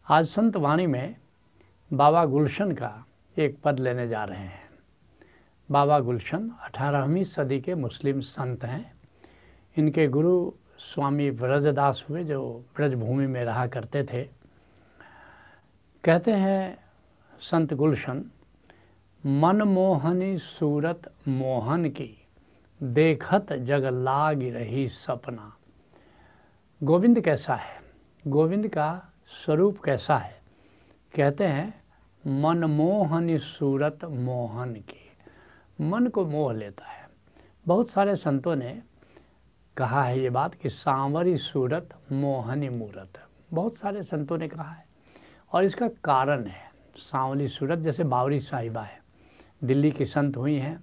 आज संत वाणी में बाबा गुलशन का एक पद लेने जा रहे हैं। बाबा गुलशन 18वीं सदी के मुस्लिम संत हैं। इनके गुरु स्वामी व्रजदास हुए, जो ब्रजभूमि में रहा करते थे। कहते हैं संत गुलशन, मन मोहनी सूरत मोहन की, देखत जग लाग रही सपना। गोविंद कैसा है, गोविंद का स्वरूप कैसा है? कहते हैं मनमोहनी सूरत मोहन की, मन को मोह लेता है। बहुत सारे संतों ने कहा है ये बात कि सांवरी सूरत मोहनी मूरत। बहुत सारे संतों ने कहा है और इसका कारण है सांवली सूरत। जैसे बावरी साहिबा है, दिल्ली की संत हुई हैं।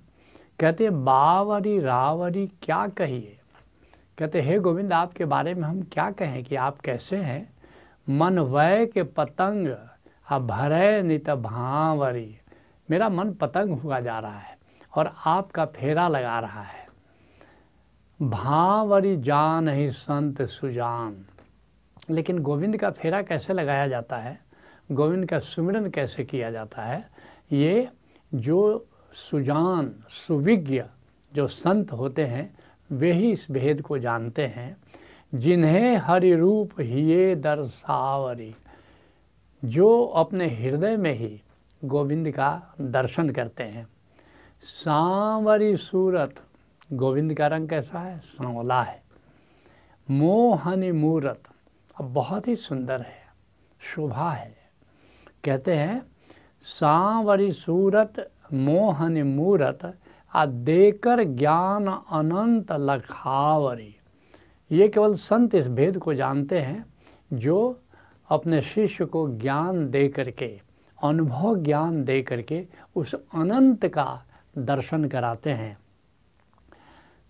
कहते हैं बावरी रावरी क्या कहिए। कहते हे गोविंद, आपके बारे में हम क्या कहें कि आप कैसे हैं। मन वय के पतंग भरे नित भावरी, मेरा मन पतंग हुआ जा रहा है और आपका फेरा लगा रहा है। भावरी जान ही संत सुजान, लेकिन गोविंद का फेरा कैसे लगाया जाता है, गोविंद का सुमिरन कैसे किया जाता है, ये जो सुजान सुविज्ञ जो संत होते हैं वे ही इस भेद को जानते हैं। जिन्हें हरि रूप हिये दर्शावरी, जो अपने हृदय में ही गोविंद का दर्शन करते हैं। सांवरी सूरत, गोविंद का रंग कैसा है? सांवला है। मोहनी मूरत, अब बहुत ही सुंदर है, शोभा है। कहते हैं सांवरी सूरत मोहनी मूरत देकर ज्ञान अनंत लखावरी। ये केवल संत इस भेद को जानते हैं जो अपने शिष्य को ज्ञान दे करके, अनुभव ज्ञान दे करके उस अनंत का दर्शन कराते हैं।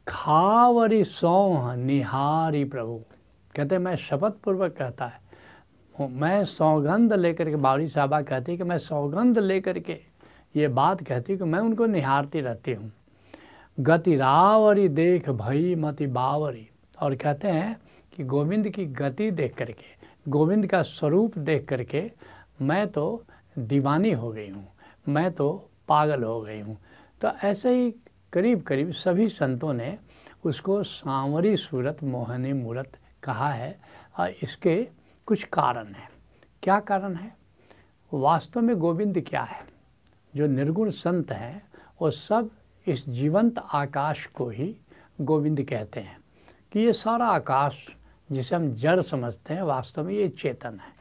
खावरी सौह निहारी प्रभु, कहते हैं मैं शपथ पूर्वक कहता है, मैं सौगंध लेकर के, बावरी साहबा कहती है कि मैं सौगंध लेकर के ये बात कहती कि मैं उनको निहारती रहती हूँ। गति रावरी देख भई मति बावरी, और कहते हैं कि गोविंद की गति देख करके, गोविंद का स्वरूप देख करके मैं तो दीवानी हो गई हूँ, मैं तो पागल हो गई हूँ। तो ऐसे ही करीब करीब सभी संतों ने उसको सांवरी सूरत मोहनी मूरत कहा है। और इसके कुछ कारण हैं। क्या कारण है? वास्तव में गोविंद क्या है? जो निर्गुण संत हैं वो सब इस जीवंत आकाश को ही गोविंद कहते हैं कि ये सारा आकाश जिसे हम जड़ समझते हैं वास्तव में ये चेतन है।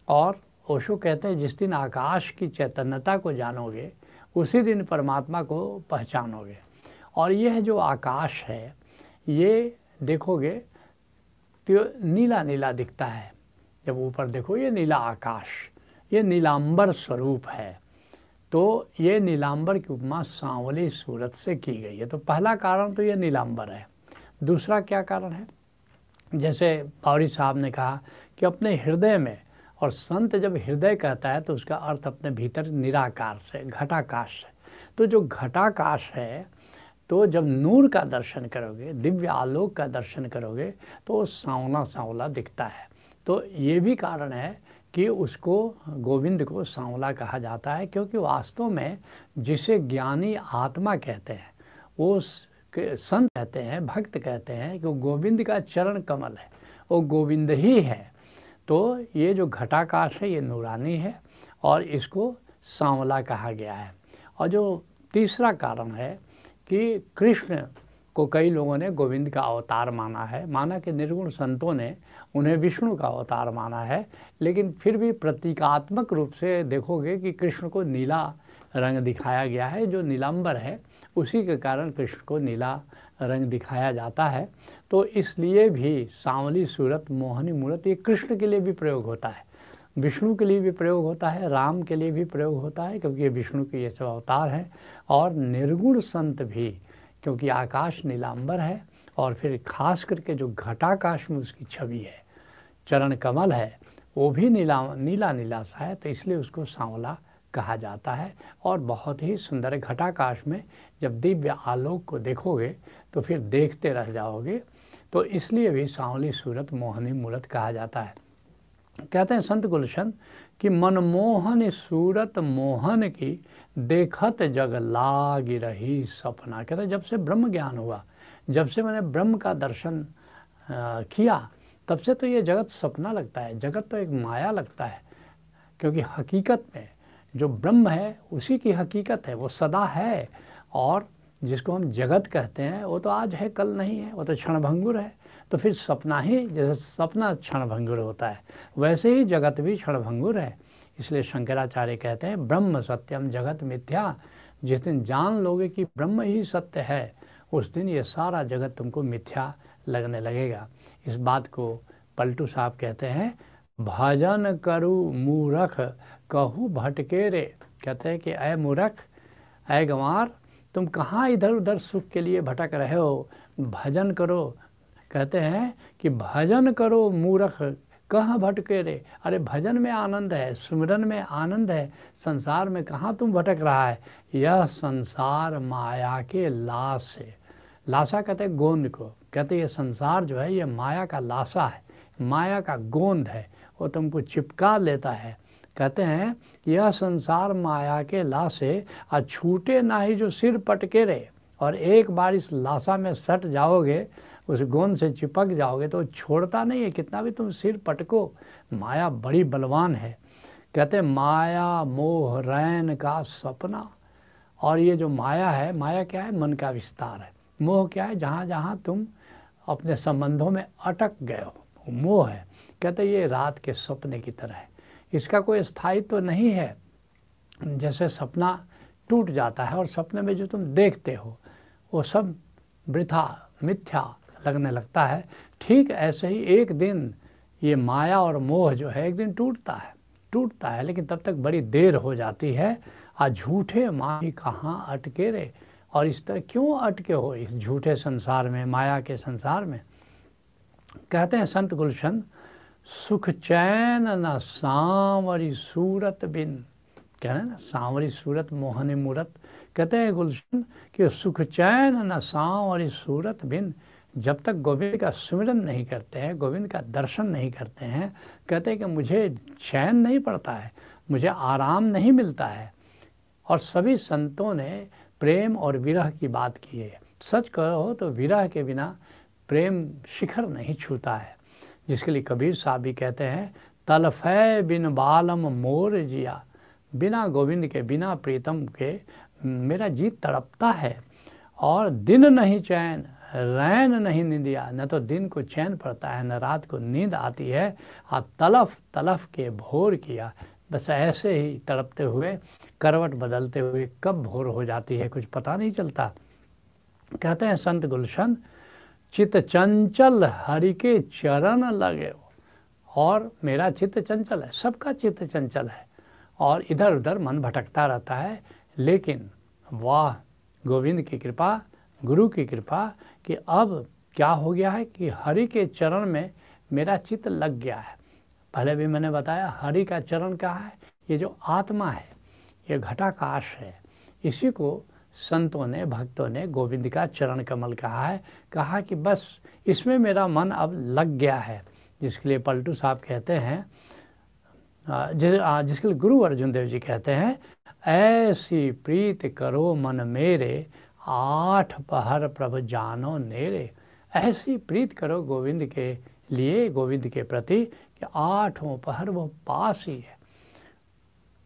और ओशो कहते हैं जिस दिन आकाश की चैतन्यता को जानोगे उसी दिन परमात्मा को पहचानोगे। और यह जो आकाश है ये देखोगे तो नीला नीला दिखता है। जब ऊपर देखो ये नीला आकाश, ये नीलांबर स्वरूप है। तो ये नीलांबर की उपमा सांवली सूरत से की गई है। तो पहला कारण तो ये नीलांबर है। दूसरा क्या कारण है? जैसे बावरी साहब ने कहा कि अपने हृदय में, और संत जब हृदय कहता है तो उसका अर्थ अपने भीतर निराकार से, घटाकाश से। तो जो घटाकाश है, तो जब नूर का दर्शन करोगे, दिव्य आलोक का दर्शन करोगे तो सांवला सांवला दिखता है। तो ये भी कारण है कि उसको गोविंद को सांवला कहा जाता है, क्योंकि वास्तव में जिसे ज्ञानी आत्मा कहते हैं, वो संत कहते हैं, भक्त कहते हैं कि वो गोविंद का चरण कमल है, वो गोविंद ही है। तो ये जो घटाकाश है ये नूरानी है और इसको सांवला कहा गया है। और जो तीसरा कारण है कि कृष्ण को कई लोगों ने गोविंद का अवतार माना है। माना कि निर्गुण संतों ने उन्हें विष्णु का अवतार माना है, लेकिन फिर भी प्रतीकात्मक रूप से देखोगे कि कृष्ण को नीला रंग दिखाया गया है। जो नीलांबर है उसी के कारण कृष्ण को नीला रंग दिखाया जाता है। तो इसलिए भी सांवली सूरत मोहनी मूरत ये कृष्ण के लिए भी प्रयोग होता है, विष्णु के लिए भी प्रयोग होता है, राम के लिए भी प्रयोग होता है, क्योंकि ये विष्णु के ये सब अवतार हैं। और निर्गुण संत भी, क्योंकि आकाश नीलांबर है और फिर खास करके जो घटाकाश में उसकी छवि है, चरण कमल है, वो भी नीला नीला सा है, तो इसलिए उसको सांवला कहा जाता है। और बहुत ही सुंदर है। घटाकाश में जब दिव्य आलोक को देखोगे तो फिर देखते रह जाओगे। तो इसलिए भी सांवली सूरत मोहनी मूरत कहा जाता है। कहते हैं संत गुलशन कि मनमोहन सूरत मोहन की देखत जग लाग रही सपना। कहते हैं जब से ब्रह्म ज्ञान हुआ, जब से मैंने ब्रह्म का दर्शन किया, तब से तो ये जगत सपना लगता है, जगत तो एक माया लगता है। क्योंकि हकीकत में जो ब्रह्म है उसी की हकीकत है, वो सदा है। और जिसको हम जगत कहते हैं वो तो आज है कल नहीं है, वो तो क्षणभंगुर है। तो फिर सपना ही, जैसे सपना क्षणभंगुर होता है वैसे ही जगत भी क्षणभंगुर है। इसलिए शंकराचार्य कहते हैं ब्रह्म सत्यम जगत मिथ्या। जिस दिन जान लोगे कि ब्रह्म ही सत्य है, उस दिन ये सारा जगत तुमको मिथ्या लगने लगेगा। इस बात को पलटू साहब कहते हैं, भजन करू मूरख कहू भटके रे। कहते हैं कि अय मूर्ख, अय गंवार, तुम कहाँ इधर उधर सुख के लिए भटक रहे हो, भजन करो। कहते हैं कि भजन करो मूर्ख कहाँ भटके रे। अरे भजन में आनंद है, सुमिरन में आनंद है, संसार में कहाँ तुम भटक रहा है। यह संसार माया के लाश है। लाशा कहते हैं गोंद को। कहते हैं ये संसार जो है ये माया का लाशा है, माया का गोंद है, वो तुमको चिपका लेता है। कहते हैं यह संसार माया के लाशे आ छूटे ना ही जो सिर पटके रे। और एक बार इस लाशा में सट जाओगे, उस गोंद से चिपक जाओगे तो छोड़ता नहीं है, कितना भी तुम सिर पटको। माया बड़ी बलवान है। कहते हैं माया मोह रैन का सपना। और ये जो माया है, माया क्या है? मन का विस्तार है। मोह क्या है? जहाँ जहाँ तुम अपने संबंधों में अटक गए हो, मोह है। कहते ये रात के सपने की तरह है, इसका कोई स्थायित्व तो नहीं है। जैसे सपना टूट जाता है और सपने में जो तुम देखते हो वो सब वृथा मिथ्या लगने लगता है, ठीक ऐसे ही एक दिन ये माया और मोह जो है एक दिन टूटता है, लेकिन तब तक बड़ी देर हो जाती है। आ झूठे माही कहाँ अटके रे। और इस तरह क्यों अटके हो इस झूठे संसार में, माया के संसार में। कहते हैं संत गुलशन, सुख चैन न सांवरी सूरत बिन। कह रहे हैं ना, सांवरी सूरत मोहनी मूरत। कहते हैं गुलशन कि सुख चैन न सांवरी सूरत बिन। जब तक गोविंद का सुमिरन नहीं करते हैं, गोविंद का दर्शन नहीं करते हैं, कहते हैं कि मुझे चैन नहीं पड़ता है, मुझे आराम नहीं मिलता है। और सभी संतों ने प्रेम और विरह की बात की है। सच कहो तो विरह के बिना प्रेम शिखर नहीं छूता है। जिसके लिए कबीर साहब भी कहते हैं, तलफै बिन बालम मोर जिया। बिना गोविंद के, बिना प्रीतम के मेरा जी तड़पता है। और दिन नहीं चैन रैन नहीं निंदिया। न तो दिन को चैन पड़ता है, न रात को नींद आती है। तलफ तलफ के भोर किया। बस ऐसे ही तड़पते हुए, करवट बदलते हुए कब भोर हो जाती है कुछ पता नहीं चलता। कहते हैं संत गुलशन, चित चंचल हरि के चरण लगे। और मेरा चित्त चंचल है, सबका चित्त चंचल है और इधर उधर मन भटकता रहता है। लेकिन वाह गोविंद की कृपा, गुरु की कृपा कि अब क्या हो गया है कि हरि के चरण में मेरा चित्त लग गया है। पहले भी मैंने बताया हरि का चरण क्या है? ये जो आत्मा है, ये घटाकाश है। इसी को संतों ने, भक्तों ने गोविंद का चरण कमल कहा है। कहा कि बस इसमें मेरा मन अब लग गया है। जिसके लिए पलटू साहब कहते हैं, जिसके लिए गुरु अर्जुन देव जी कहते हैं, ऐसी प्रीत करो मन मेरे, आठ पहर प्रभु जानो नेरे। ऐसी प्रीत करो गोविंद के लिए, गोविंद के प्रति, कि आठों पहर वो पास ही है।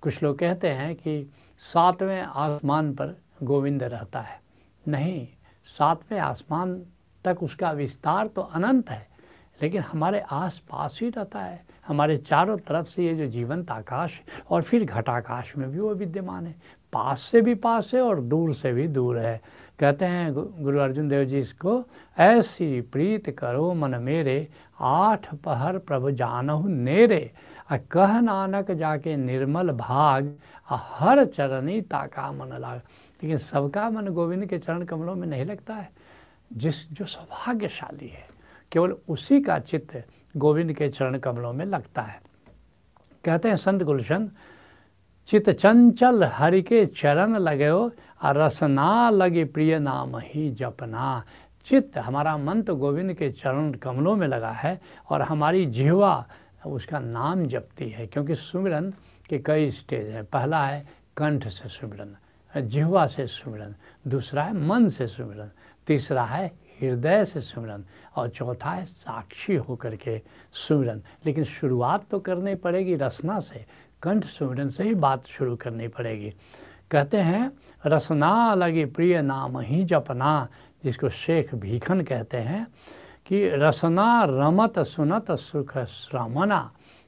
कुछ लोग कहते हैं कि 7वें आसमान पर गोविंद रहता है। नहीं, 7वें आसमान तक उसका विस्तार तो अनंत है, लेकिन हमारे आस पास ही रहता है। हमारे चारों तरफ से ये जो जीवंत आकाश और फिर घटाकाश में भी वो विद्यमान है। पास से भी पास है और दूर से भी दूर है। कहते हैं गुरु अर्जुन देव जी इसको, ऐसी प्रीत करो मन मेरे, आठ पहर प्रभु जानहु नेरे। कह नानक जाके निर्मल भाग, हर चरनी ताका मन लाग। लेकिन सबका मन गोविंद के चरण कमलों में नहीं लगता है। जो सौभाग्यशाली है, केवल उसी का चित्त गोविंद के चरण कमलों में लगता है। कहते हैं संत गुलशन, चित चंचल हरि के चरण लगेओ, रसना लगे प्रिय नाम ही जपना। चित्त, हमारा मन तो गोविंद के चरण कमलों में लगा है और हमारी जिह्वा उसका नाम जपती है। क्योंकि सुमिरन के कई स्टेज हैं। पहला है कंठ से सुमिरन, जिह्वा से सुमिरन, दूसरा है मन से सुमिरन, तीसरा है हृदय से सुमिरन और चौथा है साक्षी होकर के सुमिरन। लेकिन शुरुआत तो करनी पड़ेगी रसना से, कंठ सुमिरन से ही बात शुरू करनी पड़ेगी। कहते हैं रसना लगी प्रिय नाम ही जपना, जिसको शेख भीखन कहते हैं कि रसना रमत सुनत सुख श्रमना।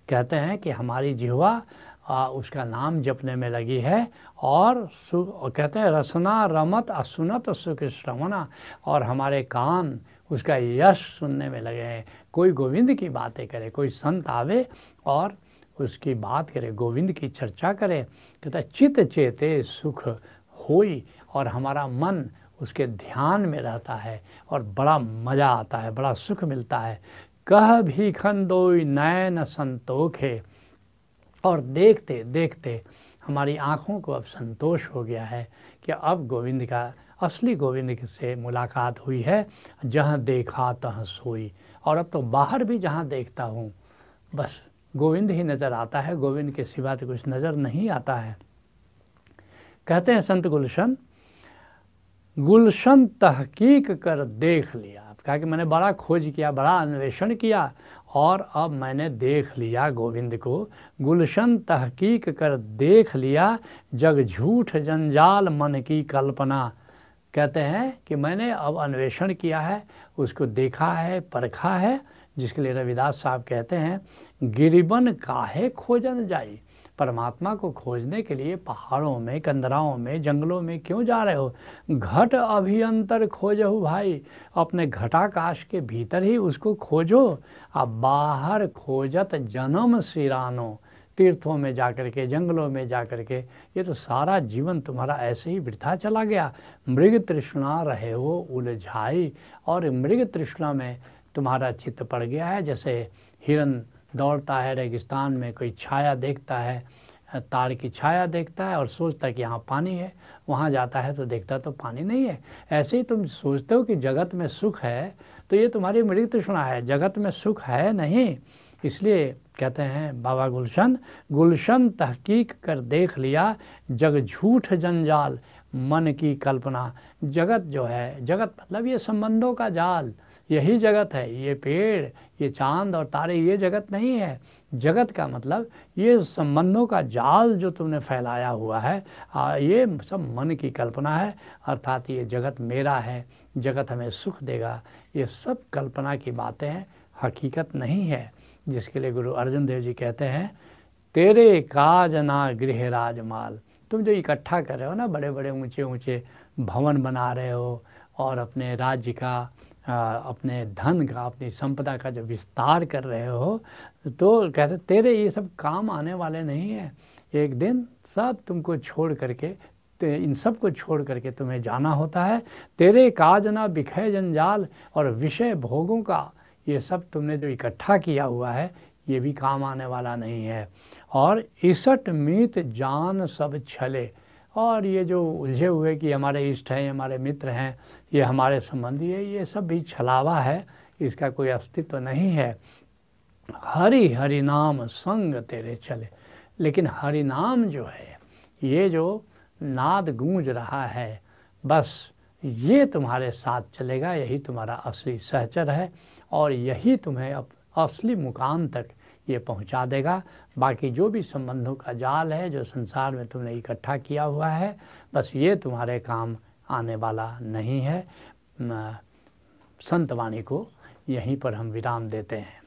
कहते हैं कि हमारी जिह्वा उसका नाम जपने में लगी है और कहते हैं रसना रमत असुनत सुख श्रवणा, और हमारे कान उसका यश सुनने में लगे हैं। कोई गोविंद की बातें करे, कोई संत आवे और उसकी बात करे, गोविंद की चर्चा करे, कहता है चित चेते सुख होई, और हमारा मन उसके ध्यान में रहता है और बड़ा मज़ा आता है, बड़ा सुख मिलता है। कह भीखन दोई नैन संतोखे, और देखते देखते हमारी आँखों को अब संतोष हो गया है कि अब गोविंद का असली गोविंद से मुलाकात हुई है। जहाँ देखा तहाँ सोई, और अब तो बाहर भी जहाँ देखता हूँ बस गोविंद ही नज़र आता है, गोविंद के सिवा तो कुछ नज़र नहीं आता है। कहते हैं संत गुलशन, गुलशन तहकीक कर देख लिया। कहा कि मैंने बड़ा खोज किया, बड़ा अन्वेषण किया और अब मैंने देख लिया गोविंद को। गुलशन तहकीक कर देख लिया, जग झूठ जंजाल मन की कल्पना। कहते हैं कि मैंने अब अन्वेषण किया है, उसको देखा है, परखा है, जिसके लिए रविदास साहब कहते हैं गिरिबन काहे खोजन जाई। परमात्मा को खोजने के लिए पहाड़ों में, कंदराओं में, जंगलों में क्यों जा रहे हो? घट अभियंतर खोजहु भाई, अपने घटाकाश के भीतर ही उसको खोजो। अब बाहर खोजत जन्म सिरानो, तीर्थों में जाकर के, जंगलों में जाकर के, ये तो सारा जीवन तुम्हारा ऐसे ही वृथा चला गया। मृग तृष्णा रहे हो उलझाई, और मृग तृष्णा में तुम्हारा चित्त पड़ गया है। जैसे हिरन दौड़ता है रेगिस्तान में, कोई छाया देखता है, तार की छाया देखता है और सोचता है कि यहाँ पानी है, वहाँ जाता है तो देखता तो पानी नहीं है। ऐसे ही तुम सोचते हो कि जगत में सुख है, तो ये तुम्हारी मृग तृष्णा है, जगत में सुख है नहीं। इसलिए कहते हैं बाबा गुलशन, गुलशन तहकीक कर देख लिया, जग झूठ जंजाल मन की कल्पना। जगत जो है, जगत मतलब ये संबंधों का जाल, यही जगत है। ये पेड़, ये चांद और तारे, ये जगत नहीं है। जगत का मतलब ये संबंधों का जाल जो तुमने फैलाया हुआ है, ये सब मन की कल्पना है। अर्थात ये जगत मेरा है, जगत हमें सुख देगा, ये सब कल्पना की बातें हैं, हकीकत नहीं है। जिसके लिए गुरु अर्जुन देव जी कहते हैं तेरे काज ना गृह राजमाल। तुम जो इकट्ठा कर रहे हो ना, बड़े बड़े ऊंचे ऊंचे भवन बना रहे हो और अपने राज्य का, अपने धन का, अपनी संपदा का जो विस्तार कर रहे हो, तो कहते तेरे ये सब काम आने वाले नहीं है। एक दिन सब तुमको छोड़ करके, इन सब को छोड़ करके तुम्हें जाना होता है। तेरे काज ना बिखै जंजाल, और विषय भोगों का ये सब तुमने जो इकट्ठा किया हुआ है, ये भी काम आने वाला नहीं है। और इसट मीत जान सब छले, और ये जो उलझे हुए कि हमारे इष्ट हैं, हमारे मित्र हैं, ये हमारे संबंधी है, ये सब भी छलावा है, इसका कोई अस्तित्व नहीं है। हरि हरि नाम संग तेरे चले। लेकिन हरि नाम जो है, ये जो नाद गूंज रहा है, बस ये तुम्हारे साथ चलेगा, यही तुम्हारा असली सहचर है और यही तुम्हें अब असली मुकाम तक ये पहुंचा देगा। बाकी जो भी संबंधों का जाल है जो संसार में तुमने इकट्ठा किया हुआ है, बस ये तुम्हारे काम आने वाला नहीं है। संत वाणी को यहीं पर हम विराम देते हैं।